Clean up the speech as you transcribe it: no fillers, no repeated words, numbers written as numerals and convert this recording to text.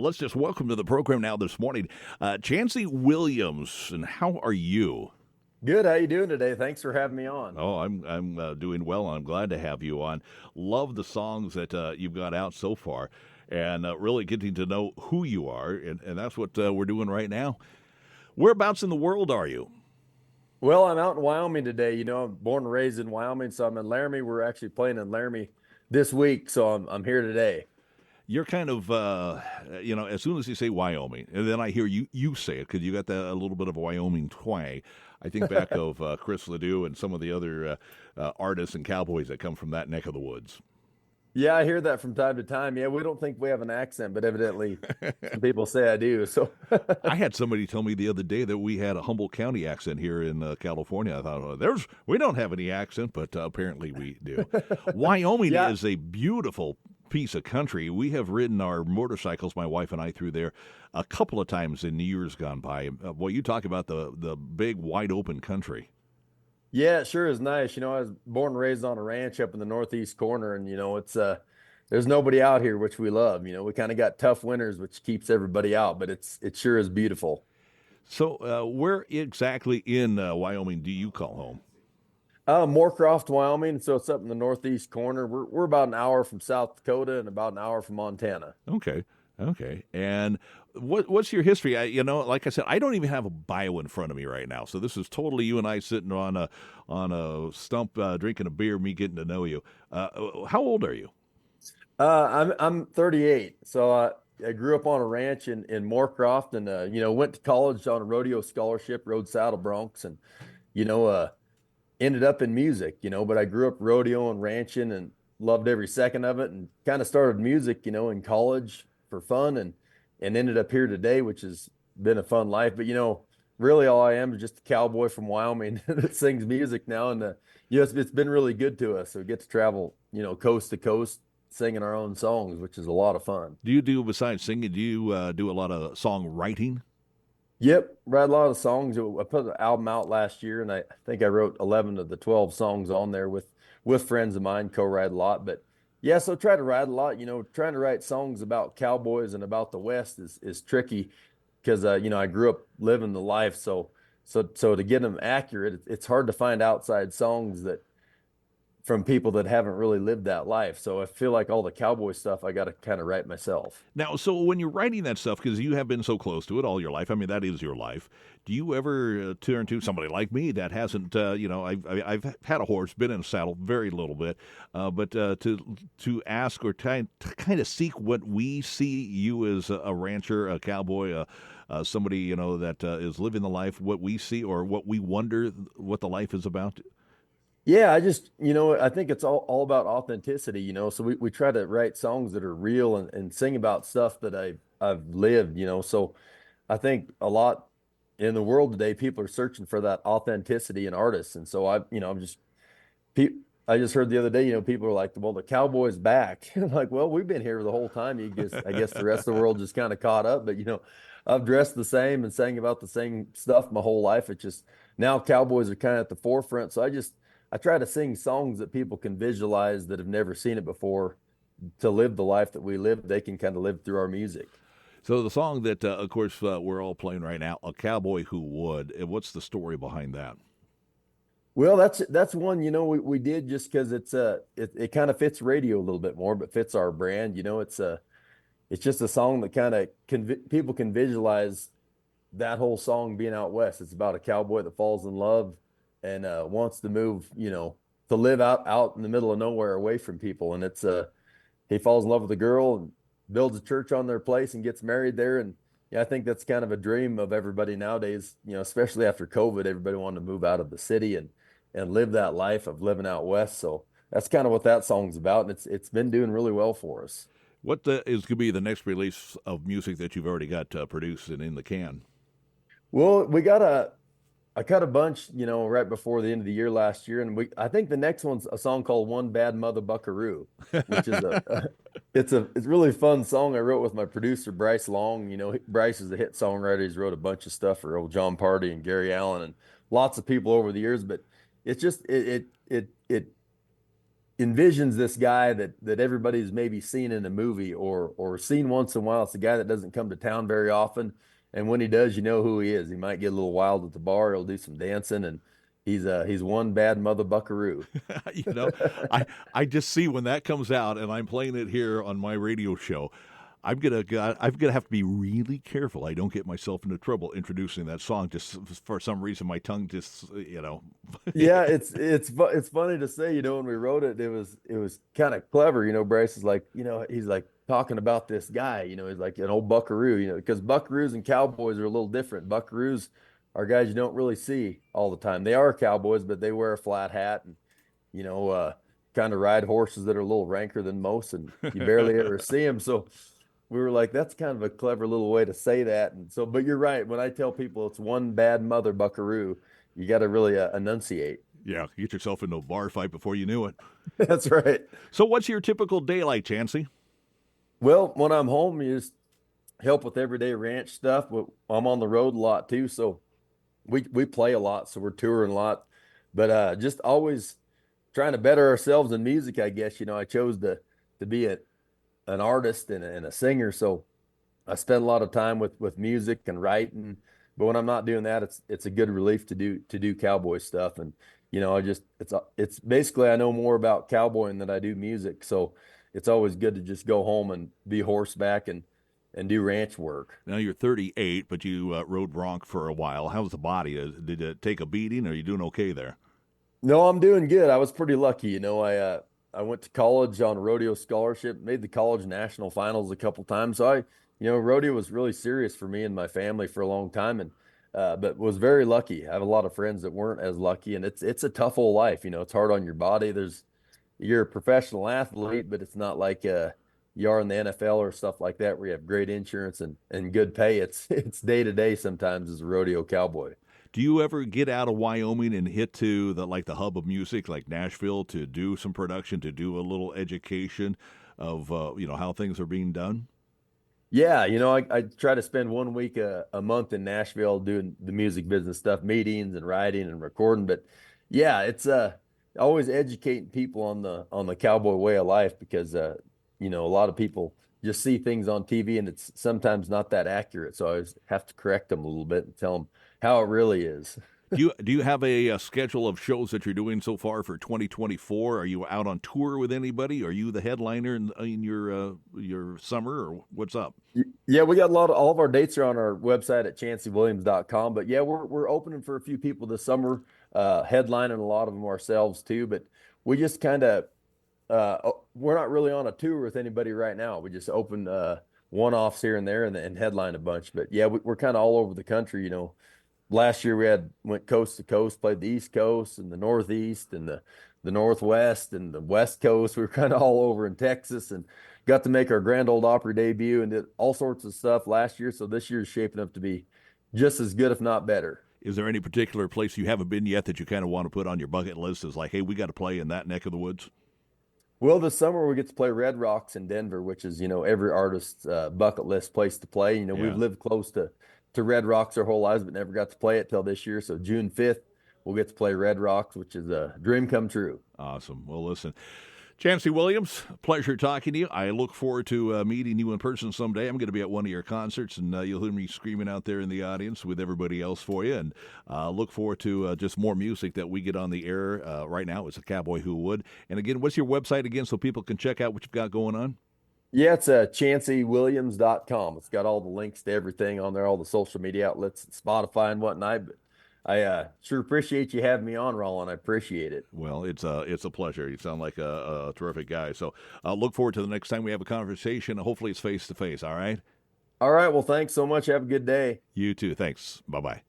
let's just welcome to the program now this morning, Chancy Williams. And how are you? Good. How you doing today? Thanks for having me on. Oh, I'm doing well. I'm glad to have you on. Love the songs that you've got out so far, and really getting to know who you are, and that's what we're doing right now. Whereabouts in the world are you? Well, I'm out in Wyoming today. I'm born and raised in Wyoming, so I'm in Laramie. We're actually playing in Laramie this week, so I'm here today. You're kind of, as soon as you say Wyoming, and then I hear you say it because you got a little bit of a Wyoming twang. I think back of Chris Ledoux and some of the other artists and cowboys that come from that neck of the woods. Yeah, I hear that from time to time. Yeah, we don't think we have an accent, but evidently some people say I do. So I had somebody tell me the other day that we had a Humboldt County accent here in California. I thought, we don't have any accent, but apparently we do. Wyoming yeah, is a beautiful piece of country. We have ridden our motorcycles, my wife and I, through there a couple of times in years gone by. Boy, you talk about the big, wide open country. yeah, it sure is nice. I was born and raised on a ranch up in the northeast corner, and it's there's nobody out here, which we love. We kind of got tough winters, which keeps everybody out, but it sure is beautiful. So, where exactly in Wyoming do you call home? Moorcroft, Wyoming. So it's up in the northeast corner. We're about an hour from South Dakota and about an hour from Montana. Okay. Okay. And what's your history? Like I said, I don't even have a bio in front of me right now. So this is totally you and I sitting on a stump drinking a beer, me getting to know you. How old are you? I'm 38. So I grew up on a ranch in Moorcroft and went to college on a rodeo scholarship, rode saddle broncs, and you know uh ended up in music, but I grew up rodeo and ranching and loved every second of it, and kind of started music, in college for fun, and ended up here today, which has been a fun life. But really all I am is just a cowboy from Wyoming that sings music now, and it's been really good to us. So we get to travel, coast to coast, singing our own songs, which is a lot of fun. Besides singing, do you do a lot of songwriting? Yep, write a lot of songs. I put an album out last year, and I think I wrote 11 of the 12 songs on there with friends of mine, co-write a lot. But yeah, so try to write a lot. Trying to write songs about cowboys and about the West is tricky because I grew up living the life. So to get them accurate, it's hard to find outside songs that from people that haven't really lived that life. So I feel like all the cowboy stuff I got to kind of write myself. Now, so when you're writing that stuff, because you have been so close to it all your life, I mean, that is your life. Do you ever turn to somebody like me that hasn't, I've had a horse, been in a saddle very little bit, but to ask or to kind of seek what we see you as a rancher, a cowboy, somebody that is living the life, what we see or what we wonder what the life is about? Yeah, I just, I think it's all about authenticity, so we try to write songs that are real and sing about stuff that I've lived, so I think a lot in the world today, people are searching for that authenticity in artists. And so pe- I just heard the other day, people are like, well, the cowboy's back. I'm like, well, we've been here the whole time. I guess the rest of the world just kind of caught up, but I've dressed the same and sang about the same stuff my whole life. It's just now cowboys are kind of at the forefront. So I try to sing songs that people can visualize that have never seen it before to live the life that we live. They can kind of live through our music. So the song that, of course, we're all playing right now, "A Cowboy Who Would," what's the story behind that? Well, that's one, we did just because it kind of fits radio a little bit more, but fits our brand. It's just a song that kind of people can visualize that whole song being out west. It's about a cowboy that falls in love and wants to move, to live out in the middle of nowhere away from people. And he falls in love with a girl and builds a church on their place and gets married there. And yeah, I think that's kind of a dream of everybody nowadays, especially after COVID. Everybody wanted to move out of the city and live that life of living out west. So that's kind of what that song's about, and it's been doing really well for us. What is going to be the next release of music that you've already got produced and in the can? Well, I cut a bunch, right before the end of the year last year, and I think the next one's a song called "One Bad Mother Buckaroo," which is it's a really fun song I wrote with my producer Bryce Long. Bryce is a hit songwriter. He's wrote a bunch of stuff for old John Party and Gary Allen and lots of people over the years. But it's just envisions this guy that everybody's maybe seen in a movie or seen once in a while. It's a guy that doesn't come to town very often, and when he does, you know who he is. He might get a little wild at the bar. He'll do some dancing, and he's one bad mother buckaroo. You know, I just see when that comes out and I'm playing it here on my radio show. I'm gonna have to be really careful. I don't get myself into trouble introducing that song. Just for some reason, my tongue just Yeah, it's funny to say, when we wrote it, it was kind of clever. Bryce is like, he's like talking about this guy, he's like an old buckaroo, because buckaroos and cowboys are a little different. Buckaroos are guys you don't really see all the time. They are cowboys, but they wear a flat hat and, you know, uh, kind of ride horses that are a little ranker than most, and you barely ever see them. So we were like, that's kind of a clever little way to say that. And so, but you're right. When I tell people it's one bad mother buckaroo, you got to really enunciate. yeah, get yourself into a bar fight before you knew it. That's right. So, what's your typical day like, Chancy? Well, when I'm home, you just help with everyday ranch stuff. But I'm on the road a lot too, so we play a lot, so we're touring a lot. But just always trying to better ourselves in music, I guess. I chose to be an artist and a singer, so I spend a lot of time with music and writing. But when I'm not doing that, it's a good relief to do cowboy stuff. And I just it's basically I know more about cowboying than I do music, so it's always good to just go home and be horseback and do ranch work. Now you're 38, but you rode bronc for a while. How's the body? Did it take a beating? Or are you doing okay there? No, I'm doing good. I was pretty lucky. I went to college on a rodeo scholarship, made the college national finals a couple times. So rodeo was really serious for me and my family for a long time, and but was very lucky. I have a lot of friends that weren't as lucky, and it's a tough old life. It's hard on your body. You're a professional athlete, but it's not like you are in the NFL or stuff like that where you have great insurance and good pay. It's day to day sometimes as a rodeo cowboy. Do you ever get out of Wyoming and hit to the hub of music, like Nashville, to do some production, to do a little education of how things are being done? Yeah, I try to spend 1 week a month in Nashville doing the music business stuff, meetings and writing and recording. But yeah, it's always educating people on the cowboy way of life, because a lot of people just see things on TV and it's sometimes not that accurate. So I always have to correct them a little bit and tell them how it really is. Do you have a schedule of shows that you're doing so far for 2024? Are you out on tour with anybody? Are you the headliner in your summer, or what's up? Yeah, we got all of our dates are on our website at chancywilliams.com. But yeah, we're opening for a few people this summer, headlining a lot of them ourselves too. But we just kind of we're not really on a tour with anybody right now. We just open one-offs here and there and headline a bunch. But yeah, we're kind of all over the country. Last year we went coast to coast, played the East Coast and the Northeast and the Northwest and the West Coast. We were kind of all over in Texas, and got to make our Grand Ole Opry debut and did all sorts of stuff last year. So this year is shaping up to be just as good, if not better. Is there any particular place you haven't been yet that you kind of want to put on your bucket list as like, hey, we got to play in that neck of the woods? Well, this summer we get to play Red Rocks in Denver, which is, every artist's bucket list place to play. Yeah. We've lived close to Red Rocks our whole lives, but never got to play it till this year. So June 5th, we'll get to play Red Rocks, which is a dream come true. Awesome. Well, listen, Chancy Williams, pleasure talking to you. I look forward to meeting you in person someday. I'm going to be at one of your concerts, and you'll hear me screaming out there in the audience with everybody else for you. And look forward to just more music that we get on the air right now. It's a Cowboy Who Would. And again, what's your website again so people can check out what you've got going on? Yeah, it's chancywilliams.com. It's got all the links to everything on there, all the social media outlets, Spotify and whatnot. But I sure appreciate you having me on, Rollin. I appreciate it. Well, it's a pleasure. You sound like a terrific guy. So look forward to the next time we have a conversation. Hopefully it's face to face. All right. All right. Well, thanks so much. Have a good day. You too. Thanks. Bye-bye.